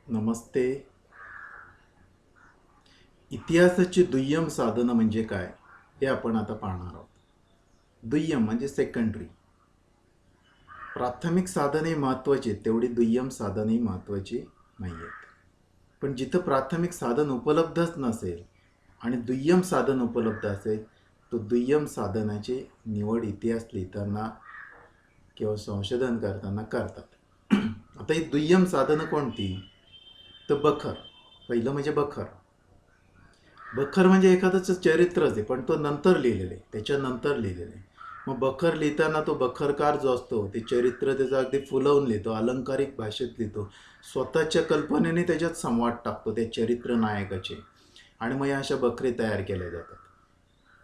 नमस्ते. इतिहासाची दुय्यम साधनं म्हणजे काय हे आपण आता पाहणार आहोत. दुय्यम म्हणजे सेकंडरी. प्राथमिक साधने महत्त्वाची आहेत, तेवढी दुय्यम साधनही महत्त्वाची नाही आहेत. पण जिथं प्राथमिक साधन उपलब्धच नसेल आणि दुय्यम साधन उपलब्ध असेल, तो दुय्यम साधनाची निवड इतिहास लिहिताना किंवा संशोधन करताना करतात. आता ही दुय्यम साधनं कोणती? तर बखर. पहिलं म्हणजे बखर. बखर म्हणजे एखादंच चरित्रच आहे, पण तो नंतर लिहिलेलं आहे, त्याच्यानंतर लिहिलेलं आहे. मग बखर लिहिताना तो बखरकार जो असतो ते चरित्र त्याचं अगदी फुलवून लिहितो, अलंकारिक भाषेत लिहितो, स्वतःच्या कल्पनेने त्याच्यात संवाद टाकतो त्या चरित्र नायकाचे, आणि मग या अशा बखरी तयार केल्या जातात.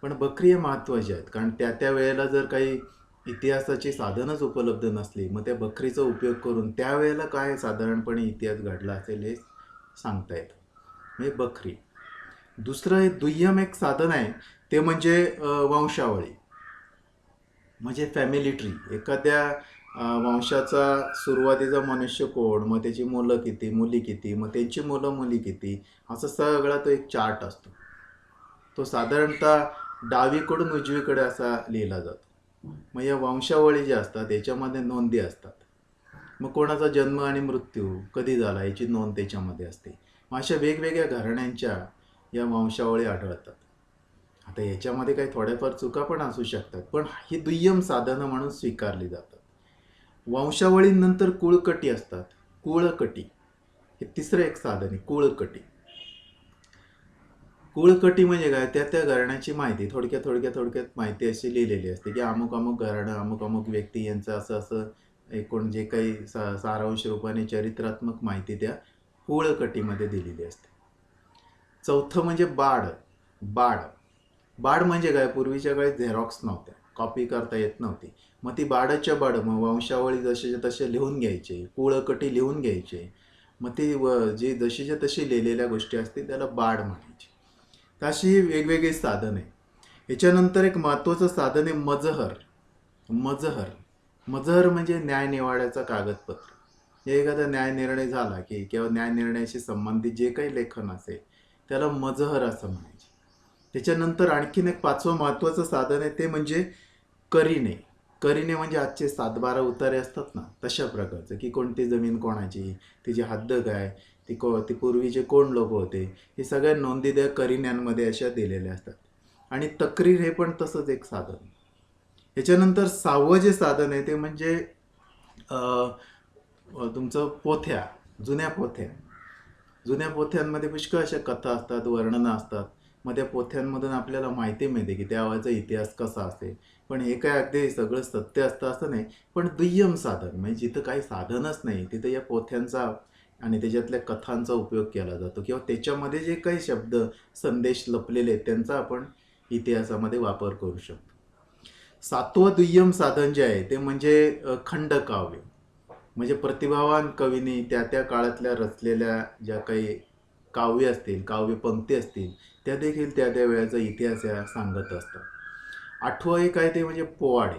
पण बखरी हे महत्त्वाचे आहेत, कारण त्या त्या वेळेला जर काही इतिहासाची साधनच उपलब्ध नसली, मग त्या बखरीचा उपयोग करून त्यावेळेला काय साधारणपणे इतिहास घडला असेल हे सांगता येतं. म्हणजे बखरी. दुसरं एक दुय्यम एक साधन आहे, ते म्हणजे वंशावळी, म्हणजे फॅमिली ट्री. एखाद्या वंशाचा सुरुवातीचा मनुष्य कोण, मग त्याची मुलं किती, मुली किती, मग त्यांची मुलं मुली किती, असा सगळा तो एक चार्ट असतो. तो साधारणतः डावीकडून उजवीकडे असा लिहिला जातो. मग या वंशावळी ज्या असतात त्याच्यामध्ये नोंदी असतात. मग कोणाचा जन्म आणि मृत्यू कधी झाला याची नोंद त्याच्यामध्ये असते. मग अशा वेगवेगळ्या घराण्यांच्या या वंशावळी आढळतात. आता याच्यामध्ये काही थोड्याफार चुका पण असू शकतात, पण ही दुय्यम साधनं म्हणून स्वीकारली जातात. वंशावळीनंतर कुळकटी असतात. कुळकटी हे तिसरं एक साधन आहे, कुळकटी. कुळकटी म्हणजे काय? त्या त्या घराण्याची माहिती थोडक्यात थोडक्यात थोडक्यात माहिती अशी लिहिलेली असते, की अमुक अमुक घराणं, अमुक अमुक व्यक्ती यांचं असं असं एकूण जे काही सारांश रूपाने चरित्रात्मक माहिती त्या कुळकटीमध्ये दिलेली असते. चौथं म्हणजे बाड. बाड. बाड म्हणजे काय? पूर्वीच्या काळी झेरॉक्स नव्हत्या, कॉपी करता येत नव्हती. मग ती बाडच्या बाड, मग वंशावळी जसेच्या तसे लिहून घ्यायचे, कुळकटी लिहून घ्यायचे. मग ती जी जशीच्या तशी लिहिलेल्या गोष्टी असतील त्याला बाड म्हणायचे. तर अशी वेगवेगळी साधन आहे. याच्यानंतर एक महत्त्वाचं साधन आहे मजहर. मजहर. मजहर म्हणजे न्यायनिवाड्याचा कागदपत्र. हे एखादा न्यायनिर्णय झाला की किंवा न्यायनिर्णयाशी संबंधित जे काही लेखन असेल त्याला मजहर असं म्हणायचे. त्याच्यानंतर आणखीन एक पाचवं महत्त्वाचं साधन आहे, ते म्हणजे करिणे. करिणे म्हणजे आजचे 7-12 उतारे असतात ना, तशा प्रकारचं, की कोणती जमीन कोणाची, तिची हद्द काय, ती पूर्वीचे कोण लोक होते, हे सगळ्या नोंदी त्या करिण्यांमध्ये अशा दिलेल्या असतात. आणि तक्रीर हे पण तसंच एक साधन. याच्यानंतर 6वं जे साधन आहे ते म्हणजे तुमचं पोथ्या. जुन्या पोथ्या. जुन्या पोथ्यांमध्ये पुष्कळ अशा कथा असतात, वर्णनं असतात. मग त्या पोथ्यांमधून आपल्याला माहिती मिळते की त्या वेळेचा इतिहास कसा असेल. पण हे काय अगदी सगळं सत्य असतं असं नाही, पण दुय्यम साधन म्हणजे जिथं काही साधनच नाही तिथं या पोथ्यांचा आणि त्याच्यातल्या कथांचा उपयोग केला जातो, किंवा त्याच्यामध्ये जे काही शब्द संदेश लपलेले आहेत त्यांचा आपण इतिहासामध्ये वापर करू शकतो. 7वं दुय्यम साधन जे आहे ते म्हणजे खंडकाव्य. म्हणजे प्रतिभावान कवीने त्या त्या काळातल्या रचलेल्या ज्या काही काव्य असतील, काव्यपंक्ती असतील, त्या देखील त्या त्या वेळेचा इतिहास या सांगत असतात. 8वं एक आहे ते म्हणजे पोवाडे.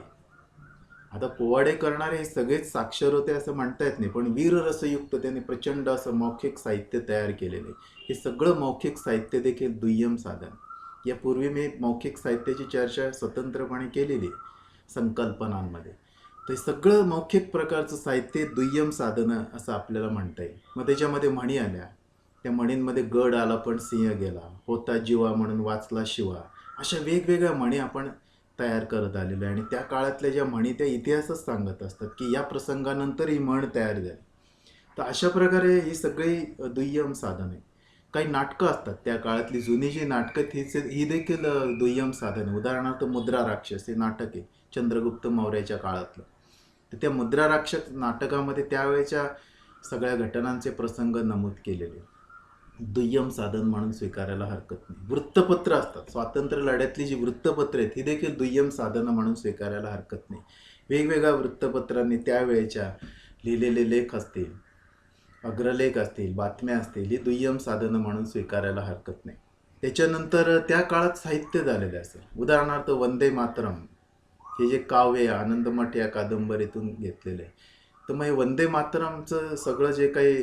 आता पोवाडे करणारे हे सगळेच साक्षर होते असं म्हणता येत नाही, पण वीररसयुक्त त्यांनी प्रचंड असं मौखिक साहित्य तयार केलेले. हे सगळं मौखिक साहित्य देखील दुय्यम साधन. यापूर्वी मी मौखिक साहित्याची चर्चा स्वतंत्रपणे केलेली संकल्पनांमध्ये. तर हे सगळं मौखिक प्रकारचं साहित्य दुय्यम साधनं असं आपल्याला म्हणता येईल. मग त्याच्यामध्ये म्हणी आल्या, त्या म्हणींमध्ये गड आला पण सिंह गेला, होता जीवा म्हणून वाचला शिवा, अशा वेगवेगळ्या म्हणी आपण तयार करत आलेलो आहे. आणि त्या काळातल्या ज्या म्हणी त्या इतिहासच सांगत असतात की या प्रसंगानंतर ही म्हण तयार झाली. तर अशा प्रकारे ही सगळी दुय्यम साधन आहे. काही नाटकं असतात त्या काळातली जुनी जी नाटकं ही देखील दुय्यम साधन आहे. उदाहरणार्थ मुद्रा राक्षस हे नाटक आहे चंद्रगुप्त मौर्याच्या काळातलं. तर त्या मुद्रा राक्षस नाटकामध्ये त्यावेळेच्या सगळ्या घटनांचे प्रसंग नमूद केलेले. दुय्यम साधन म्हणून स्वीकारायला हरकत नाही. वृत्तपत्र असतात, स्वातंत्र्य लढ्यातली जी वृत्तपत्र आहेत ही देखील दुय्यम साधनं म्हणून स्वीकारायला हरकत नाही. वेगवेगळ्या वृत्तपत्रांनी त्यावेळेच्या लिहिलेले लेख असतील, अग्रलेख असतील, बातम्या असतील, ही दुय्यम साधनं म्हणून स्वीकारायला हरकत नाही. त्याच्यानंतर त्या काळात साहित्य झालेले असेल, उदाहरणार्थ वंदे मातरम हे जे काव्य आनंदमठ या कादंबरीतून घेतलेले आहे, तर मग हे वंदे मातरमचं सगळं जे काही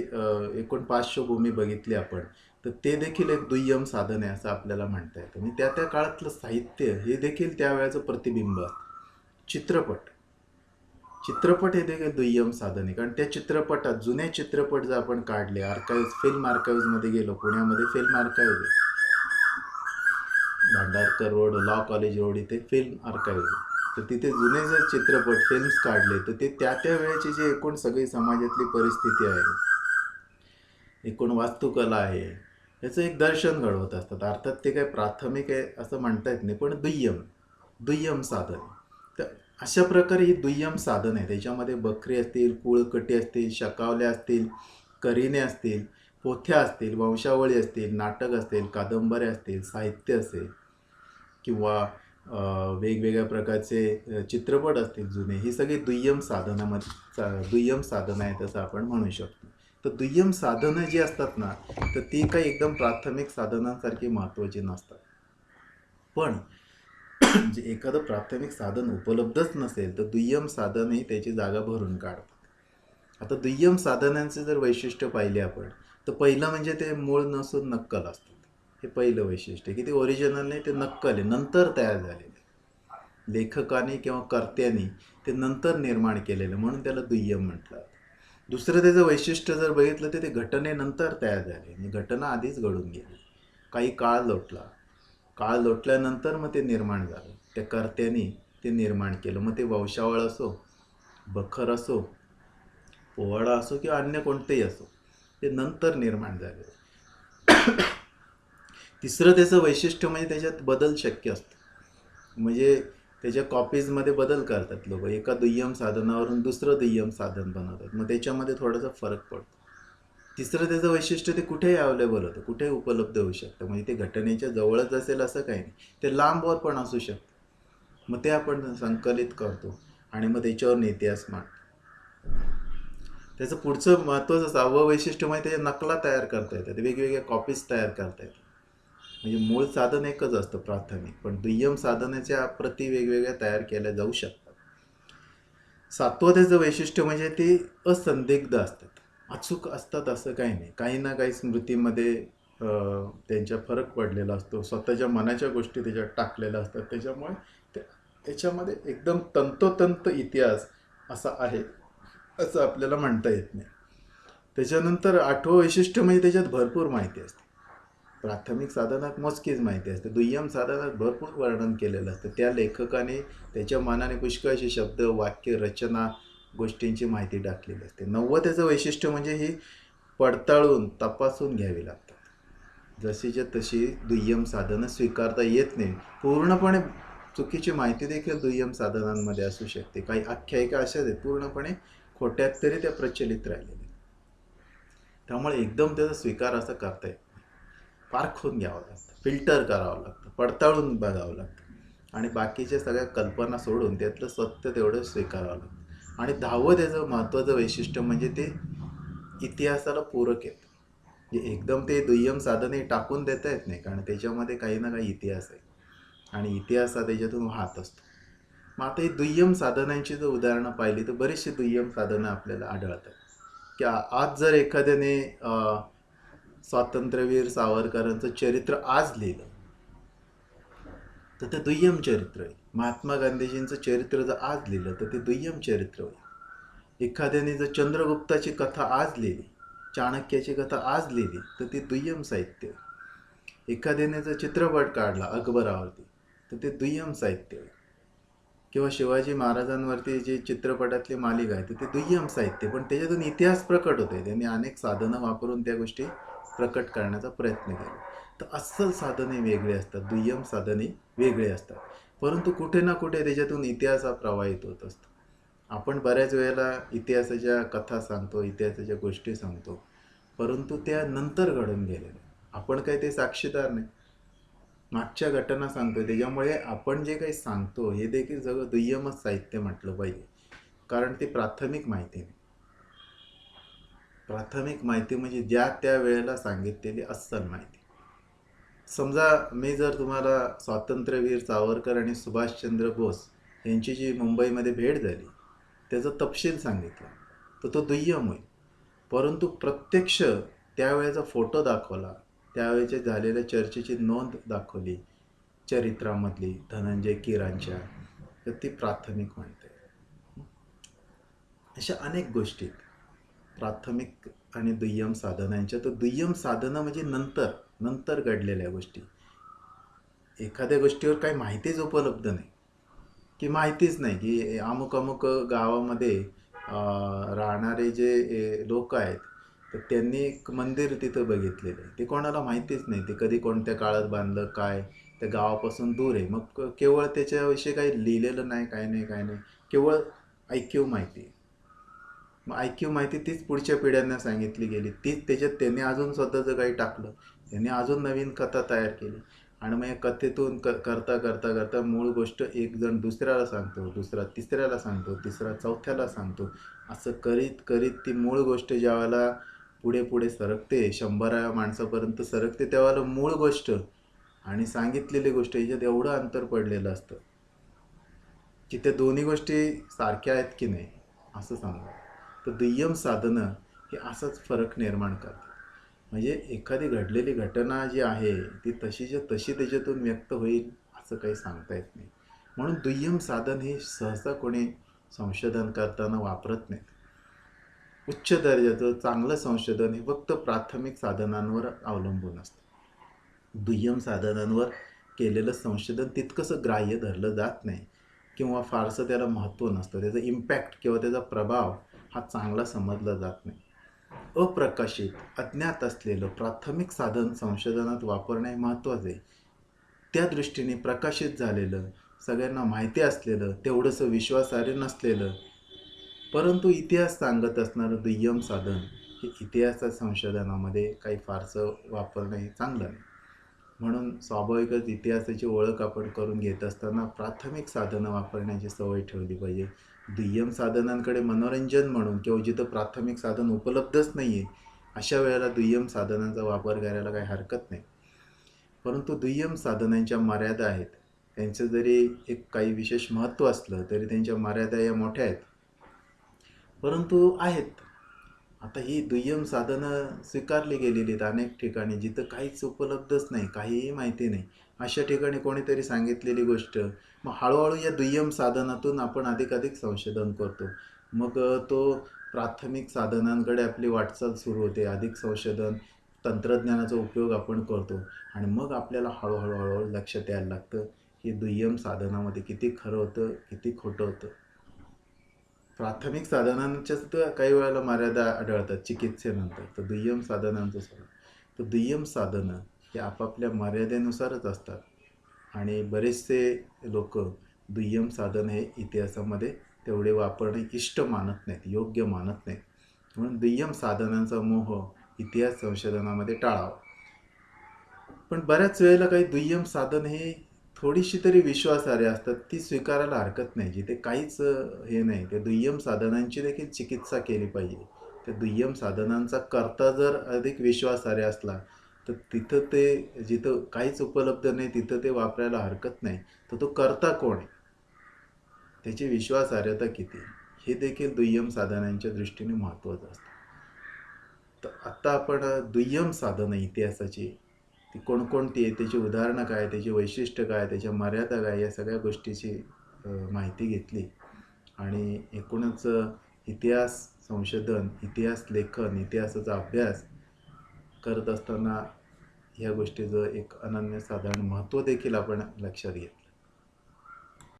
एकूण पार्श्वभूमी बघितली आपण, तर ते देखील एक दुय्यम साधन आहे असं आपल्याला म्हणता येतं. आणि त्या त्या काळातलं साहित्य हे देखील त्यावेळेचं प्रतिबिंब असतं. चित्रपट चित्रपट हे देखील दुय्यम साधन आहे, कारण त्या चित्रपटात जुने चित्रपट जर आपण काढले, फिल्म आर्काईव्हमध्ये गेलो, पुण्यामध्ये फिल्म आर्काईव्ह आहे, Bhandarkar road, law college road इथे फिल्म आर्काईव्ह आहे. तर तिथे जुने जर चित्रपट फिल्म्स काढले, तर ते त्या त्या वेळेची जी एकूण सगळी समाजातली परिस्थिती आहे, एकूण वास्तुकला आहे, याचं एक दर्शन घडवत असतात. अर्थात ते काय प्राथमिक आहे असं म्हणता येत नाही, पण दुय्यम दुय्यम साधन आहे. तर अशा प्रकारे ही दुय्यम साधन आहे. त्याच्यामध्ये बकरी असतील, कुळकटी असतील, शकावल्या असतील, करिणे असतील, पोथ्या असतील, वंशावळी असतील, नाटक असतील, कादंबऱ्या असतील, साहित्य असेल, किंवा वेगवेगळ्या प्रकारचे चित्रपट असतील जुने, ही सगळी दुय्यम साधनं आहेत असं आपण म्हणू शकतो. तर दुय्यम साधनं जी असतात ना, तर ती काही एकदम प्राथमिक साधनांसारखी महत्त्वाची नसतात. पण जे एखादं प्राथमिक साधन उपलब्धच नसेल, तर दुय्यम साधनही त्याची जागा भरून काढतात. आता दुय्यम साधनांचे जर वैशिष्ट्य पाहिले आपण, तर पहिलं म्हणजे ते मूळ नसून नक्कल असतात. हे पहिलं वैशिष्ट्य, की ते ओरिजिनल नाही, ते नक्कल आहे, नंतर तयार झालेले. लेखकाने किंवा कर्त्यांनी ते नंतर निर्माण केलेलं, म्हणून त्याला दुय्यम म्हटलं. दुसरं त्याचं वैशिष्ट्य जर बघितलं, तर ते घटनेनंतर तयार झाले, म्हणजे घटना आधीच घडून गेली, काही काळ लोटल्यानंतर मग ते निर्माण झालं, त्या कर्त्यांनी ते निर्माण केलं. मग ते वंशावळ असो, बखर असो, पोवाडा असो, किंवा अन्य कोणतेही असो, ते नंतर निर्माण झाले. तिसरं त्याचं वैशिष्ट्य म्हणजे त्याच्यात बदल शक्य असतो. म्हणजे त्याच्या कॉपीजमध्ये बदल करतात लोक, एका दुय्यम साधनावरून दुसरं दुय्यम साधन बनवतात, मग त्याच्यामध्ये थोडासा फरक पडतो. तिसरं त्याचं वैशिष्ट्य, ते कुठेही अवेलेबल होतं, कुठेही उपलब्ध होऊ शकतं. म्हणजे ते घटनेच्या जवळच असेल असं काही नाही, ते लांबवर पण असू शकतं. मग ते आपण संकलित करतो आणि मग त्याच्यावर इतिहास मांडतो. त्याचं पुढचं महत्त्वाचं 6वं वैशिष्ट्य म्हणजे त्याच्या नकला तयार करता येतात, वेगवेगळ्या कॉपीज तयार करता येतात. म्हणजे मूळ साधन एकच असतं प्राथमिक, पण दुय्यम साधनाच्या प्रती वेगवेगळ्या तयार केल्या जाऊ शकतात. 7वं त्याचं वैशिष्ट्य म्हणजे ते असंदिग्ध असतात, अचूक असतात असं काही नाही. काही ना काही स्मृतीमध्ये त्यांच्या फरक पडलेला असतो, स्वतःच्या मनाच्या गोष्टी त्याच्यात टाकलेल्या असतात, त्याच्यामुळे त्याच्यामध्ये एकदम तंतोतंत इतिहास असा आहे असं आपल्याला म्हणता येत नाही. त्याच्यानंतर 8वं वैशिष्ट्य म्हणजे त्याच्यात भरपूर माहिती असते. प्राथमिक साधनात मोजकीच माहिती असते, दुय्यम साधनात भरपूर वर्णन केलेलं असतं. त्या लेखकाने त्याच्या मनाने पुष्कळशी शब्द, वाक्य, रचना, गोष्टींची माहिती टाकलेली असते. 9वं त्याचं वैशिष्ट्य म्हणजे ही पडताळून तपासून घ्यावी लागतात. जशीच्या तशी दुय्यम साधनं स्वीकारता येत नाही. पूर्णपणे चुकीची माहिती देखील दुय्यम साधनांमध्ये असू शकते. काही आख्यायिका अशाच आहेत पूर्णपणे खोट्यात तरी त्या प्रचलित राहिलेल्या. त्यामुळे एकदम त्याचा स्वीकार असं करता येत नाही. पारखून घ्यावं लागतं, फिल्टर करावं लागतं, पडताळून बघावं लागतं, आणि बाकीच्या सगळ्या कल्पना सोडून त्यातलं सत्य तेवढं स्वीकारावं लागतं. आणि 10वं त्याचं महत्त्वाचं वैशिष्ट्य म्हणजे ते इतिहासाला पूरक येतं. म्हणजे एकदम ते दुय्यम साधने टाकून देता येत नाही, कारण त्याच्यामध्ये काही ना काही इतिहास आहे आणि इतिहास हा त्याच्यातून वाहत असतो. मग आता ही दुय्यम साधनांची जर उदाहरणं पाहिली, तर बरीचशी दुय्यम साधनं आपल्याला आढळतात. की आज जर एखाद्याने स्वातंत्र्यवीर सावरकरांचं चरित्र आज लिहिलं, तर ते दुय्यम चरित्र आहे. महात्मा गांधीजींचं चरित्र जर आज लिहिलं, तर ते दुय्यम चरित्र होईल. एखाद्याने जर चंद्रगुप्ताची कथा आज लिहिली, चाणक्याची कथा आज लिहिली, तर ती दुय्यम साहित्य होईल. एखाद्याने जर चित्रपट काढला अकबरावरती, तर ते दुय्यम साहित्य होईल. किंवा शिवाजी महाराजांवरती जी चित्रपटातली मालिका आहे, तर ते दुय्यम साहित्य, पण त्याच्यातून इतिहास प्रकट होते. त्यांनी अनेक साधनं वापरून त्या गोष्टी प्रकट करण्याचा प्रयत्न केला. तर अस्सल साधने वेगळे असतात, दुय्यम साधने वेगळे असतात, परंतु कुठे ना कुठे त्याच्यातून इतिहास हा प्रवाहित होत असतो. आपण बऱ्याच वेळेला इतिहासाच्या कथा सांगतो, इतिहासाच्या गोष्टी सांगतो, परंतु त्या नंतर घडून गेलेल्या, आपण काही ते साक्षीदार नाही, मागच्या घटना सांगतो. त्याच्यामुळे आपण जे काही सांगतो हे देखील सगळं दुय्यमच साहित्य म्हटलं पाहिजे, कारण ती प्राथमिक माहिती नाही. प्राथमिक माहिती म्हणजे ज्या त्या वेळेला सांगितलेली अस्सल माहिती. समजा मी जर तुम्हाला स्वातंत्र्यवीर सावरकर आणि सुभाषचंद्र बोस यांची जी मुंबईमध्ये भेट झाली त्याचा तपशील सांगितला, तर तो दुय्यम होईल. परंतु प्रत्यक्ष त्यावेळेचा फोटो दाखवला, त्यावेळेच्या झालेल्या चर्चेची नोंद दाखवली चरित्रामधली धनंजय कीरांच्या, तर ती प्राथमिक म्हणते. अशा अनेक गोष्टी प्राथमिक आणि दुय्यम साधनांच्या. तर दुय्यम साधनं म्हणजे नंतर नंतर घडलेल्या गोष्टी. एखाद्या गोष्टीवर काही माहितीच उपलब्ध नाही, की माहितीच नाही की अमुक अमुक गावामध्ये राहणारे जे लोक आहेत, तर त्यांनी एक मंदिर तिथं बघितलेलं आहे. ते कोणाला माहितीच नाही, ते कधी कोणत्या काळात बांधलं, काय त्या गावापासून दूर आहे. मग केवळ त्याच्याविषयी काही लिहिलेलं नाही, काय नाही, काय नाही, केवळ ऐकीव माहिती. मग ऐकीव माहिती तीच पुढच्या पिढ्यांना सांगितली गेली, तीच त्याच्यात त्यांनी अजून स्वतःचं काही टाकलं, त्यांनी अजून नवीन कथा तयार केली. आणि मग या कथेतून करता करता करता मूळ गोष्ट एक जण दुसऱ्याला सांगतो, दुसरा तिसऱ्याला सांगतो, तिसरा चौथ्याला सांगतो. असं करीत करीत ती मूळ गोष्ट ज्यावेळेला पुढे पुढे सरकते, 100 माणसापर्यंत सरकते, त्यावेळेला मूळ गोष्ट आणि सांगितलेली गोष्ट याच्यात एवढं अंतर पडलेलं असतं की त्या दोन्ही गोष्टी सारख्या आहेत की नाही असं सांगा. तर दुय्यम साधनं हे असाच फरक निर्माण करतात. म्हणजे एखादी घडलेली घटना जी आहे ती तशीच्या तशी त्याच्यातून व्यक्त होईल असं काही सांगता येत नाही. म्हणून दुय्यम साधन हे सहसा कोणी संशोधन करताना वापरत नाहीत. उच्च दर्जाचं चांगलं संशोधन हे फक्त प्राथमिक साधनांवर अवलंबून असतं. दुय्यम साधनांवर केलेलं संशोधन तितकंसं ग्राह्य धरलं जात नाही किंवा फारसं त्याला महत्त्व नसतं. त्याचा इम्पॅक्ट किंवा त्याचा प्रभाव हा चांगला समजला जात नाही. अप्रकाशित अज्ञात असलेलं प्राथमिक साधन संशोधनात वापरणे महत्त्वाचे आहे. त्या दृष्टीने प्रकाशित झालेलं, सगळ्यांना माहिती असलेलं, तेवढंसं विश्वासार्ह नसलेलं, परंतु इतिहास सांगत असणारं दुय्यम साधन हे इतिहास संशोधनामध्ये काही फारसं वापरणं हे चांगलं नाही. म्हणून स्वाभाविकच इतिहासाची ओळख आपण करून घेत असताना प्राथमिक साधनं वापरण्याची सवय ठेवली पाहिजे. दुय्यम साधनांकडे मनोरंजन म्हणून किंवा जिथं प्राथमिक साधन उपलब्धच नाही आहे अशा वेळेला दुय्यम साधनांचा वापर करायला काही हरकत नाही. परंतु दुय्यम साधनांच्या मर्यादा आहेत. त्यांचं जरी एक काही विशेष महत्त्व असलं तरी त्यांच्या मर्यादा या मोठ्या आहेत, परंतु आहेत. आता ही दुय्यम साधनं स्वीकारली गेलेली आहेत अनेक ठिकाणी जिथं काहीच उपलब्धच नाही, काहीही माहिती नाही. अशा ठिकाणी कोणीतरी सांगितलेली गोष्ट, मग हळूहळू या दुय्यम साधनातून आपण अधिकाधिक संशोधन करतो. मग तो प्राथमिक साधनांकडे आपली वाटचाल सुरू होते. अधिक संशोधन, तंत्रज्ञानाचा उपयोग आपण करतो आणि मग आपल्याला हळूहळू हळूहळू लक्षात यायला लागतं की दुय्यम साधनामध्ये किती खरं होतं, किती खोटं होतं. प्राथमिक साधनांच्याच तर काही वेळेला मर्यादा आढळतात चिकित्सेनंतर, तर दुय्यम साधनांचं सोडा. तर दुय्यम साधनं हे आपापल्या मर्यादेनुसारच असतात आणि बरेचसे लोक दुय्यम साधन हे इतिहासामध्ये तेवढे वापरणे इष्ट मानत नाहीत, योग्य मानत नाहीत. म्हणून दुय्यम साधनांचा मोह इतिहास संशोधनामध्ये टाळावा. पण बऱ्याच वेळेला काही दुय्यम साधन हे थोडीशी तरी विश्वासार्ह असतात, ती स्वीकारायला हरकत नाही. जिथे काहीच हे नाही, त्या दुय्यम साधनांची देखील चिकित्सा केली पाहिजे. त्या दुय्यम साधनांचा कर्ता जर अधिक विश्वासार्ह असला तर तिथं ते, जिथं काहीच उपलब्ध नाही तिथं ते वापरायला हरकत नाही. तर तो कर्ता कोण आहे, त्याची विश्वासार्हता किती, हे देखील दुय्यम साधनांच्या दृष्टीने महत्त्वाचं असतं. तर आत्ता आपण दुय्यम साधनं इतिहासाची ती कोणकोणती आहे, त्याची उदाहरणं काय, त्याची वैशिष्ट्य काय, त्याच्या मर्यादा काय, या सगळ्या गोष्टीची माहिती घेतली. आणि एकूणच इतिहास संशोधन, इतिहास लेखन, इतिहासाचा अभ्यास करत असताना ह्या गोष्टीचं एक अनन्यसाधारण महत्त्व देखील आपण लक्षात घेतलं.